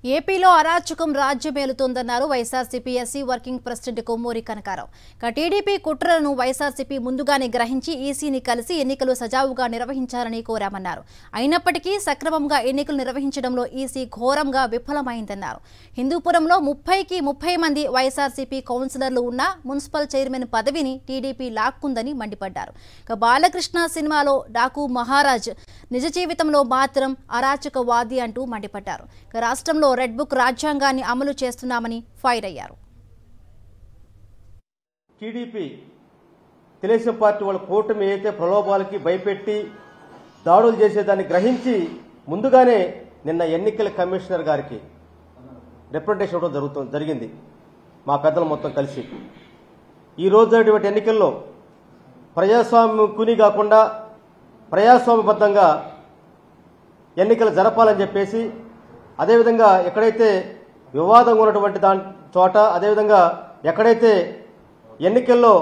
ఏపీలో అరాచకం రాజ్యమేలుతోందన్నారు YSRCP SC working president Kommuri Kanakarao. TDP కుట్రలను వైఎస్ఆర్సీపీ ముందుగానే గ్రహించి ఈసీని కలిసి ఎన్నికలు సజావుగా నిర్వహించాలని కోరామన్నారు. అయినప్పటికీ సక్రమంగా ఎన్నికలు నిర్వహించడంలో ఈసీ ఘోరంగా విఫలమైందన్నారు. హిందూపురంలో 30కి 30 మంది వైఎస్ఆర్సీపీ కౌన్సిలర్లు ఉన్న మున్సిపల్ చైర్మన్ పదవిని టీడీపీ లాక్కుందని మండిపడ్డారు. బాలకృష్ణ సినిమాలో డాకు మహారాజ్, నిజ జీవితంలో మాత్రం అరాచకవాది అంటూ మండిపడ్డారు. రాష్ట్రంలో రెడ్ బుక్ రాజ్యాంగాన్ని అమలు చేస్తున్నామని ఫైర్ అయ్యారు. టీడీపీ తెలుగుదేశం పార్టీ వాళ్ళ కూటమి అయితే ప్రలోభాలకి భయపెట్టి దాడులు చేసేదాన్ని గ్రహించి ముందుగానే నిన్న ఎన్నికల కమిషనర్ గారికి రిప్రజెంటేషన్ ఇవ్వడం జరిగింది. మా పెద్దలు మొత్తం కలిసి ఈ రోజు ఎన్నికల్లో ప్రజాస్వామ్యం కాకుండా ప్రజాస్వామ్యబద్ధంగా ఎన్నికలు జరపాలని చెప్పేసి, అదేవిధంగా ఎక్కడైతే వివాదంగా ఉన్నటువంటి చోట, అదేవిధంగా ఎక్కడైతే ఎన్నికల్లో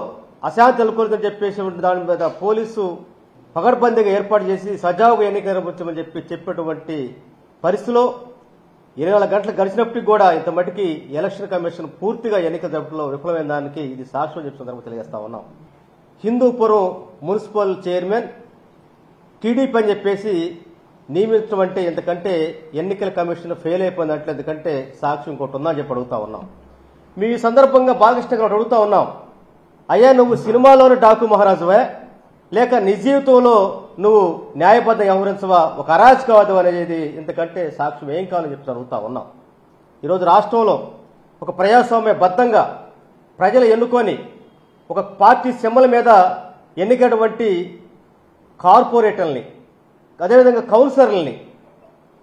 అశాంతి నెలకొందని చెప్పేసి దాని మీద పోలీసు పగడ్బందీగా ఏర్పాటు చేసి సజావుగా ఎన్నికలు నిర్వహించమని చెప్పేటువంటి పరిస్థితిలో 24 గంటలు గడిచినప్పటికీ కూడా ఇంత మటుకి ఎలక్షన్ కమిషన్ పూర్తిగా ఎన్నికల జరపడంలో విఫలమైన దానికి ఇది సాక్ష్యం చెప్పిన సందర్భంగా తెలియజేస్తా ఉన్నాం. హిందూపురం మున్సిపల్ చైర్మన్ టీడీపీ అని చెప్పేసి నియమించడం అంటే ఎందుకంటే ఎన్నికల కమిషన్ ఫెయిల్ అయిపోయినట్లు, ఎందుకంటే సాక్ష్యం ఇంకోటి ఉందని చెప్పి అడుగుతా ఉన్నాం. మీ సందర్భంగా బాలకృష్ణ గారు అడుగుతా ఉన్నాం, అయ్యా నువ్వు సినిమాలోని డాకు మహారాజువే లేక నిజ జీవితంలో నువ్వు న్యాయబద్ధంగా వ్యవహరించవా, ఒక అరాచకవాదం అనేది ఇంతకంటే సాక్ష్యం ఏం కావాలని చెప్పి అడుగుతా ఉన్నాం. ఈరోజు రాష్ట్రంలో ఒక ప్రజాస్వామ్యబద్ధంగా ప్రజలు ఎన్నుకొని ఒక పార్టీ సింబల్ మీద ఎన్నికటువంటి కార్పొరేటర్లని, అదేవిధంగా కౌన్సిలర్లని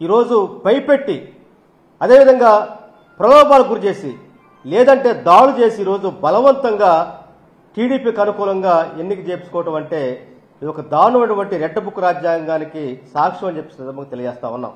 ఈరోజు భయపెట్టి, అదేవిధంగా ప్రలోభాలకు గురి చేసి, లేదంటే దాడులు చేసి ఈరోజు బలవంతంగా టీడీపీకి అనుకూలంగా ఎన్నిక చేయించుకోవటం అంటే ఇది ఒక దారుణమైనటువంటి రెడ్ బుక్ రాజ్యాంగానికి సాక్ష్యం అని చెప్పి తెలియజేస్తా ఉన్నాం.